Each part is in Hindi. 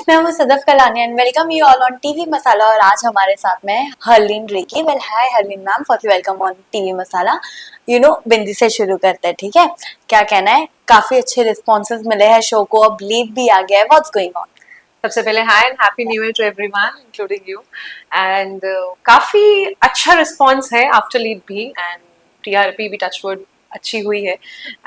मैं हूँ Sadaf Kalani and welcome you all on TV Masala. और आज हमारे साथ में है Harleen Reki. Well hi Harleen ma'am, first welcome on TV Masala. Bindi से शुरू करते हैं, ठीक है? क्या कहना है? काफी अच्छे रिस्पॉन्सेज मिले हैं शो को, अब लीव भी आ गया है, व्हाट्स गोइंग ऑन? सबसे पहले hi and happy new year to everyone including you. And काफी अच्छा रिस्पांस है आफ्टर लीव भी, एंड टीआरपी भी टचवुड अच्छी हुई है,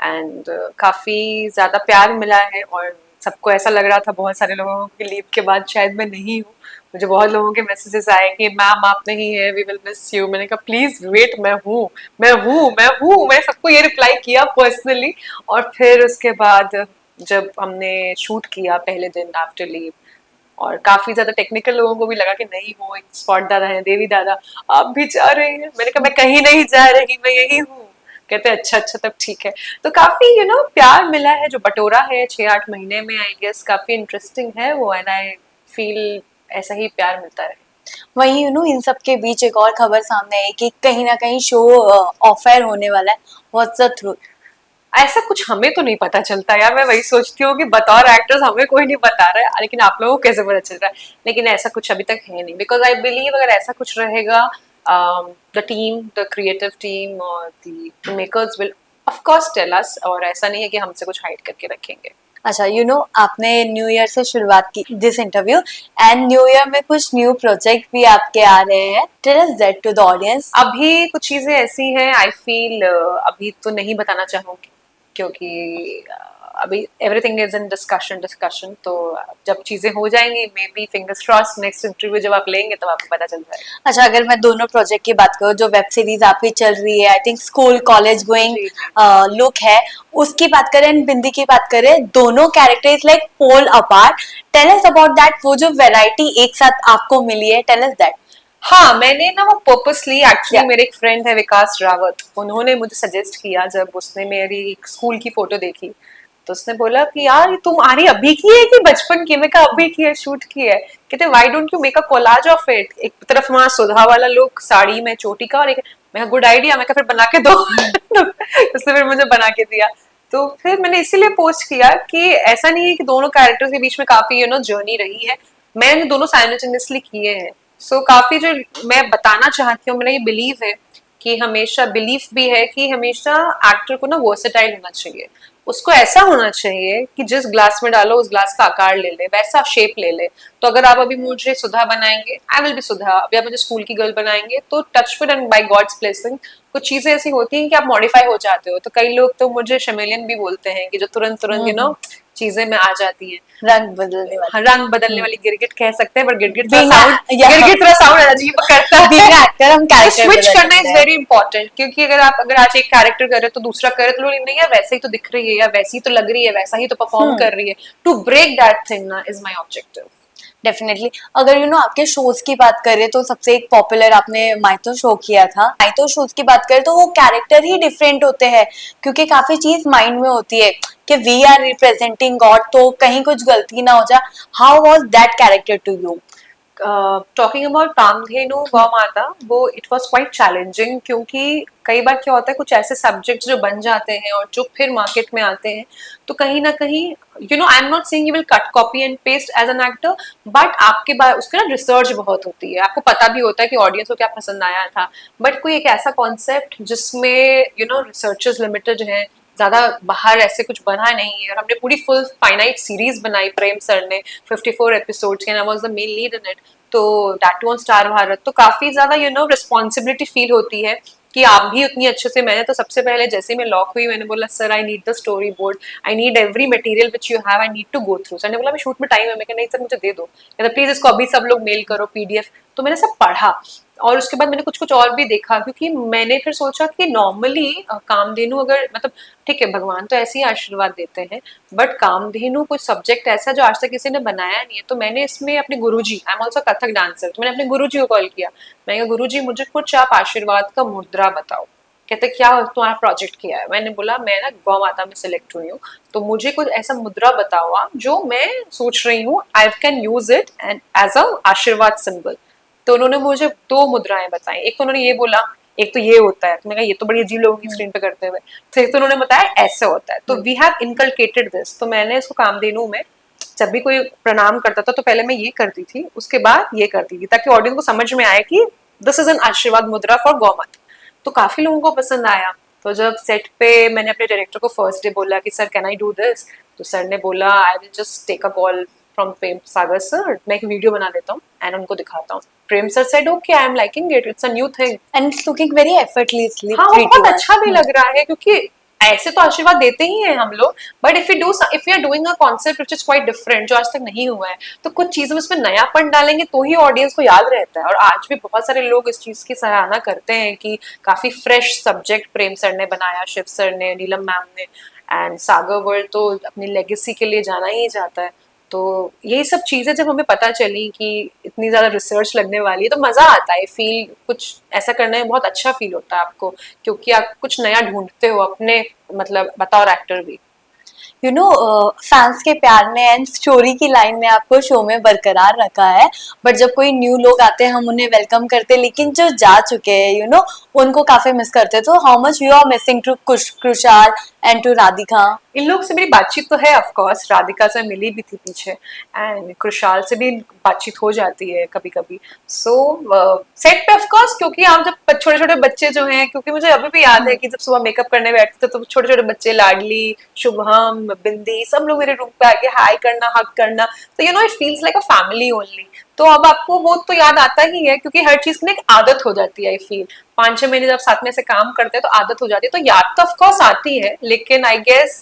एंड काफी ज्यादा प्यार मिला है। और सबको ऐसा लग रहा था बहुत सारे लोगों की लीव के बाद शायद मैं नहीं हूँ। मुझे बहुत लोगों के मैसेजेस आए कि मैम आप नहीं है, वी विल मिस यू। मैंने कहा प्लीज वेट, मैं हूँ, मैं सबको ये रिप्लाई किया पर्सनली। और फिर उसके बाद जब हमने शूट किया पहले दिन आफ्टर लीव, और काफी ज्यादा टेक्निकल लोगों को भी लगा कि नहीं हो, एक स्पॉट दादा है, देवी दादा आप भी जा रही हैं। मैंने कहा मैं कहीं नहीं जा रही, मैं यही हूँ। कहते अच्छा अच्छा तब ठीक है। तो काफी प्यार मिला है। जो बटोरा है 6-8 महीने में, आई गेस काफी इंटरेस्टिंग है वो, एंड आई फील ऐसा ही प्यार मिलता रहे। वही इन सब के बीच एक और खबर सामने आई कि कहीं ना कहीं शो ऑफर होने वाला है। What's the truth? ऐसा कुछ हमें तो नहीं पता चलता यार। मैं वही सोचती हूँ कि बतौर एक्टर्स हमें कोई नहीं बता रहा है, लेकिन आप लोगों को कैसे पता चल रहा है? लेकिन ऐसा कुछ अभी तक है नहीं, बिकॉज आई बिलीव अगर ऐसा कुछ रहेगा, the team, the creative team और the makers will of course tell us, और ऐसा नहीं है कि हमसे कुछ हाइड करके रखेंगे। अच्छा, आपने न्यू ईयर से शुरुआत की this interview, and new year में कुछ न्यू प्रोजेक्ट भी आपके आ रहे हैं। Tell us that to the audience. अभी कुछ चीजें ऐसी हैं, आई फील अभी तो नहीं बताना चाहूंगी, क्योंकि अभी एवरीथिंग इज इन डिस्कशन। तो जब चीजें हो जाएंगी, may be fingers cross, next interview जब आप लेंगे तब आपको पता चल जाएगा। अच्छा, अगर मैं दोनों प्रोजेक्ट की बात करूँ, जो वेब सीरीज आपकी चल रही है, I think school college going जी जी। लुक है, उसकी बात करें एंड बिंदी की बात करें, दोनों characters like pole apart. Tell us about that, वो जो वैरायटी एक साथ आपको मिली है, टेल अस दैट। हाँ, मैंने ना वो पर्पसली, एक्चुअली या मेरे एक फ्रेंड है विकास रावत, उन्होंने मुझे सजेस्ट किया जब उसने मेरी एक स्कूल की फोटो देखी। तो उसने बोला कि यार ये तुम्हारी अभी की है कि बचपन की? मैं कहा अभी की है, शूट की है। कहते why don't you make a collage of it? एक तरफ वहाँ सुधा वाला लुक साड़ी में चोटी का, और एक, मैं गुड आइडिया, मैं कहा फिर बना के दो। तो उसने फिर मुझे बना के दिया। तो फिर मैंने इसीलिए पोस्ट किया कि ऐसा नहीं है कि दोनों कैरेक्टर्स के बीच में काफी जर्नी रही है, मैंने दोनों साइमल्टेनियसली किए हैं। सो काफी जो मैं बताना चाहती हूँ, मेरा ये बिलीव है कि हमेशा, बिलीफ भी है कि हमेशा एक्टर को ना वर्सेटाइल होना चाहिए। उसको ऐसा होना चाहिए कि जिस ग्लास में डालो उस ग्लास का आकार ले ले, वैसा शेप ले ले। तो अगर आप अभी मुझे सुधा बनाएंगे, आई विल बी सुधा। अभी आप मुझे स्कूल की गर्ल बनाएंगे तो touch wood and by God's blessing कुछ चीजें ऐसी होती हैं कि आप मॉडिफाई हो जाते हो। तो कई लोग तो मुझे शमेलियन भी बोलते हैं, कि जो तुरंत तुरंत चीजें में आ जाती हैं। रंग बदलने हाँ, वाली। रंग बदलने वाली गिरगिट कह सकते हैं, पर गिरगिट थोड़ा बीइंग साउंड, या गिरगिट थोड़ा साउंड अजीब करता है। बीइंग एक्टर हम तो कैरेक्टर स्विच बदल करना सकते इज हैं। वेरी इंपॉर्टेंट, क्योंकि अगर आज एक कैरेक्टर कर रहे हो तो दूसरा करे तो लोग नहीं यार वैसे ही तो दिख रही है, या वैसी ही तो लग रही है, वैसा ही तो परफॉर्म कर रही है। टू ब्रेक दैट थिंग ना इज माई ऑब्जेक्टिव। डेफिनेटली। अगर आपके शोज की बात करें तो सबसे एक पॉपुलर आपने माइतो शो किया था। माइतो शोज की बात करें तो वो कैरेक्टर ही डिफरेंट होते हैं, क्योंकि काफी चीज माइंड में होती है कि वी आर रिप्रेजेंटिंग गॉड, तो कहीं कुछ गलती ना हो जाए। How was that character to you? Talking about Kamdhenu गौ माता, वो इट वॉज क्वाइट चैलेंजिंग, क्योंकि कई बार क्या होता है कुछ ऐसे सब्जेक्ट्स जो बन जाते हैं और जो फिर मार्केट में आते हैं, तो कहीं ना कहीं I am not saying you will cut copy and paste as an actor, but आपके बाद उसके ना रिसर्च बहुत होती है, आपको पता भी होता है कि ऑडियंस को क्या पसंद आया था। बट कोई एक ऐसा कॉन्सेप्ट जिसमें रिसर्चर्स लिमिटेड हैं, ज्यादा बाहर ऐसे कुछ बना नहीं है, और हमने पूरी फुल फाइनाइट सीरीज बनाई प्रेम सर ने, 54 एपिसोड्स की, and I was the main lead in it. तो दैट ऑन स्टार भारत, तो काफी ज्यादा रिस्पॉन्सिबिलिटी फील होती है कि आप भी उतनी अच्छे से। मैंने तो सबसे पहले जैसे मैं लॉक हुई, मैंने बोला sir I need the story board, I need every material which you have, I need to go through. Sir ने बोला मैं शूट में टाइम है, मैं नहीं सर मुझे दे दो, कहता प्लीज इसको अभी सब लोग मेल करो पीडीएफ। तो मैंने सब पढ़ा, और उसके बाद मैंने कुछ कुछ और भी देखा, क्योंकि मैंने फिर सोचा कि नॉर्मली कामधेनु, अगर मतलब ठीक है भगवान तो ऐसे ही आशीर्वाद देते हैं, बट कामधेनु कोई सब्जेक्ट ऐसा जो आज तक किसी ने बनाया नहीं है। तो मैंने इसमें अपने Guruji, I am also Kathak dancer, तो मैंने अपने गुरुजी को कॉल किया। मैंने कहा गुरुजी मुझे कुछ आप आशीर्वाद का मुद्रा बताओ। कहते क्या तुम्हारा प्रोजेक्ट किया है? मैंने बोला मैं ना गौ माता में सिलेक्ट हुई हूँ, तो मुझे कुछ ऐसा मुद्रा बताओ आप जो मैं सोच रही हूँ I can use it and as a aashirwad symbol. तो उन्होंने मुझे दो मुद्राएं बताई। एक तो उन्होंने ये बोला, एक तो ये होता है, तो मैंने कहा ये तो बड़ी अजीब लोगों की स्क्रीन पे करते हुए। तो एक तो उन्होंने बताया ऐसे होता है, तो वी हैव इनकलकेटेड दिस। तो मैंने इसको कामधेनु में जब भी कोई प्रणाम करता था तो पहले मैं ये करती थी, उसके बाद ये करती थी, ताकि ऑडियंस को समझ में आए कि दिस इज एन आशीर्वाद मुद्रा फॉर गौ माता। तो काफी लोगों को पसंद आया। तो जब सेट पे मैंने अपने डायरेक्टर को फर्स्ट डे बोला कि sir can I do this, तो सर ने बोला I will just take a call from Prem Sagar sir, मैं एक वीडियो बना देता हूँ एंड उनको दिखाता हूँ। Prem sir said okay I am liking it, it's a new thing. And it's looking very effortlessly हाँ वो फ्री टू बहुत वॉच। अच्छा भी लग रहा है, क्योंकि ऐसे तो आशीर्वाद देते ही हैं हम लोग, but if you are doing a concept which is quite different, जो आज तक नहीं हुआ है, तो कुछ चीजों में इसमें नयापन डालेंगे तो ही ऑडियंस को याद रहता है। और आज भी बहुत सारे लोग इस चीज की सराहना करते हैं कि काफी फ्रेश सब्जेक्ट प्रेम सर ने बनाया, शिव सर ने, नीलम मैम ने, एंड सागर वर्ल्ड तो अपनी लेगेसी के लिए जाना ही जाता है। तो यही सब चीजें जब हमें पता चली कि इतनी ज्यादा रिसर्च लगने वाली है, तो मजा आता है, फील कुछ ऐसा करने में बहुत अच्छा फील होता है आपको, क्योंकि आप कुछ नया ढूंढते हो अपने, मतलब बतौर एक्टर भी। यू नो फैंस के प्यार ने एंड स्टोरी की लाइन ने आपको शो में बरकरार रखा है। बट जब कोई न्यू लोग आते हैं हम उन्हें वेलकम करते हैं, लेकिन जो जा चुके हैं उनको काफी मिस करते हैं। तो how much you are missing to Krishal and to Radhika? इन लोग से मेरी बातचीत तो है, ऑफ कोर्स राधिका से मिली भी थी पीछे, एंड कृषाल से भी बातचीत हो जाती है कभी कभी। सो सेट पे ऑफ कोर्स, क्योंकि आप जब छोटे छोटे बच्चे जो हैं, क्योंकि मुझे अभी भी याद है कि जब सुबह मेकअप करने बैठते थे तो छोटे छोटे बच्चे, लाडली, शुभम, बिंदी, सब लोग मेरे रूम पे आके हाय करना, हक करना, तो it feels like a family only. तो अब आपको वो तो याद आता ही है, क्योंकि हर चीज की ना एक आदत हो जाती है। आई फील 5-6 महीने जब साथ में से काम करते हैं तो आदत हो जाती है, तो याद तो ऑफकोर्स आती है, लेकिन आई गेस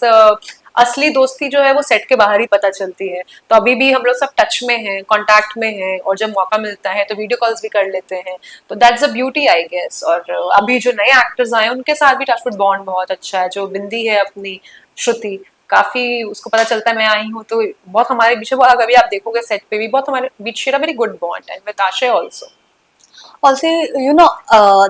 असली दोस्ती जो है वो सेट के बाहर ही पता चलती है। तो अभी भी हम लोग सब टच में हैं, कांटेक्ट में हैं, और जब मौका मिलता है तो वीडियो कॉल्स भी कर लेते हैं। तो that's a beauty I guess. और अभी जो नए एक्टर्स आए उनके साथ भी टचवुड बॉन्ड बहुत अच्छा है। जो बिंदी है अपनी, श्रुति, काफी उसको पता चलता है मैं आई हूँ तो बहुत हमारे बीच में, अभी आप देखोगे सेट पे भी बहुत हमारे बीच share a very good bond, and with Aashay also. Also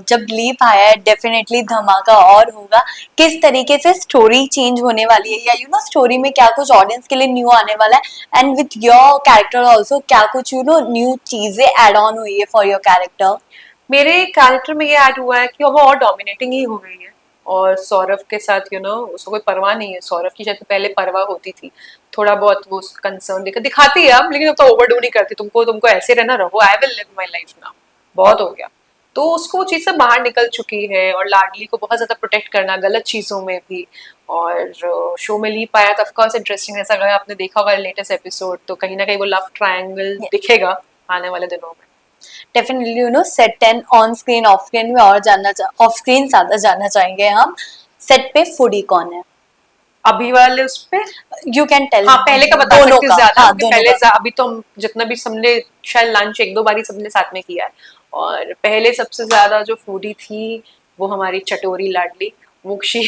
जब लीप आया है डेफिनेटली धमाका और होगा। किस तरीके से स्टोरी चेंज होने वाली है, या स्टोरी में क्या कुछ ऑडियंस के लिए न्यू आने वाला है, and with your character also क्या कुछ न्यू चीजें एड ऑन हुई है फॉर योर कैरेक्टर? मेरे कैरेक्टर में ये ऐड हुआ है कि वो और डोमिनेटिंग ही हो गई है, और सौरभ के साथ उसको कोई परवाह नहीं है। सौरभ की शायद पहले परवाह होती थी, थोड़ा बहुत वो कंसर्न दिखाती है अब, लेकिन अब तो ओवरडू नहीं करती। तुमको ऐसे रहना, रहो, I will live my life now, बहुत हो गया। तो उसको वो चीज से बाहर निकल चुकी है, और लाडली को बहुत ज्यादा प्रोटेक्ट करना गलत चीजों में भी। और शो में ली पाया तो ऑफकोर्स इंटरेस्टिंग, ऐसा अगर आपने देखा होगा लेटेस्ट एपिसोड, तो कहीं ना कहीं वो लव ट्रायंगल दिखेगा आने वाले दिनों में। Definitely set and on screen of screen में और ऑफ स्क्रीन ज्यादा जानना चाहेंगे हम। सेट पे फूडी कौन है? अभी वाले उस पे, यू कैन टेल। हाँ पहले का बता दोनों सकती हूँ का, ज्यादा, हाँ क्योंकि दोनों पहले का। अभी तो हम जितना भी सबने शायद लंच 1-2 बार ही सबने साथ में किया है। और पहले सबसे ज्यादा जो फूडी थी वो हमारी चटोरी लाडली मुक्षी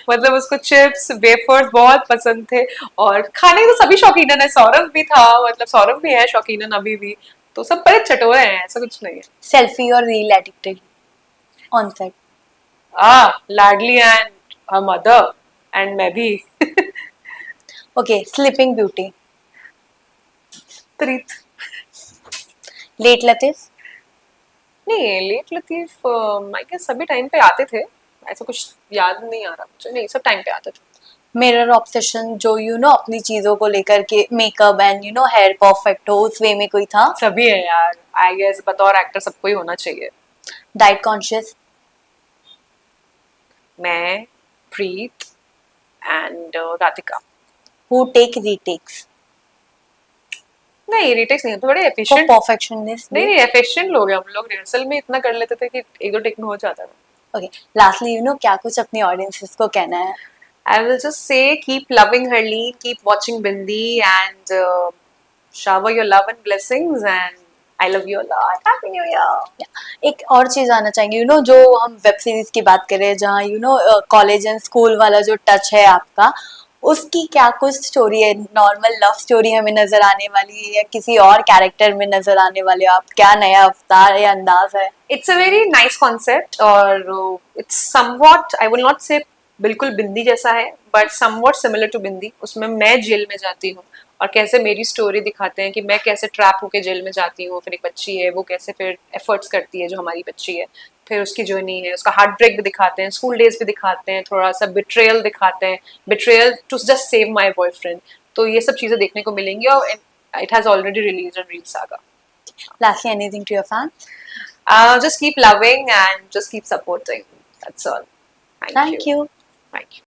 मतलब उसको चिप्स, वेफर्स बहुत पसंद थे, और खाने के तो सभी शौकीनन है। सौरभ भी था, मतलब सौरभ भी है शौकीनन अभी भी, तो सब बड़े चटोरे हैं, ऐसा कुछ नहीं है। सेल्फी और reel addicted on set? Ladli and her mother, and मैं भी ओके, स्लीपिंग ब्यूटी? प्रीत। लेट लतीफ? नहीं, लेट लतीफ आई गेस सभी टाइम पे आते थे, ऐसा कुछ याद नहीं आ रहा मुझे, नहीं सब टाइम पे आते थे। मिरर ऑब्सेशन, जो अपनी चीजों को लेकर के मेकअप एंड हेयर परफेक्ट हो, उस वे में कोई था? सभी है यार, आई गेस बतौर एक्टर सबको ही होना चाहिए। Diet conscious? मैं, Preet and Radhika. Who take retakes? नहीं रिटेक्स नहीं, थोड़े फॉर एफिशिएंट। परफेक्शनिस्ट? नहीं नहीं एफिशिएंट लोग हैं हम लोग, रिहर्सल में इतना कर लेते थे कि 1-2 टेक में हो जाता था। ओके, लास्टली क्या कुछ अपनी ऑडियंसेस को कहना है? I will just say keep loving Harleen, keep watching Bindi, and shower your love and blessings, and I love you a lot. Happy New Year. एक और चीज आना चाहेंगे, जो हम वेब सीरीज की बात कर रहे हैं, जहाँ कॉलेज एंड स्कूल वाला जो टच है आपका, उसकी क्या कुछ स्टोरी है? नॉर्मल लव स्टोरी हमें नजर आने वाली है, या किसी और कैरेक्टर में नजर आने वाले हो आप? क्या नया अवतार या अंदाज है? It's a very nice concept, और it's somewhat, I will not say बिल्कुल बिंदी जैसा है, बट समवॉट सिमिलर टू बिंदी। उसमें मैं जेल में जाती हूँ, और कैसे मेरी स्टोरी दिखाते हैं कि मैं कैसे ट्रैप होके जेल में जाती हूँ, फिर एक बच्ची है वो कैसे फिर एफर्ट्स करती है जो हमारी बच्ची है, फिर उसकी जर्नी है, उसका हार्ट ब्रेक भी दिखाते हैं, स्कूल डेज भी दिखाते हैं, थोड़ा सा बिट्रेयल दिखाते हैं, betrayal to just save my boyfriend. तो ये सब चीजें देखने को मिलेंगी और it has already release in reel saga. Lastly, anything to your fans? Just keep loving and just keep supporting. That's all. Thank Thank you. you. Thank you.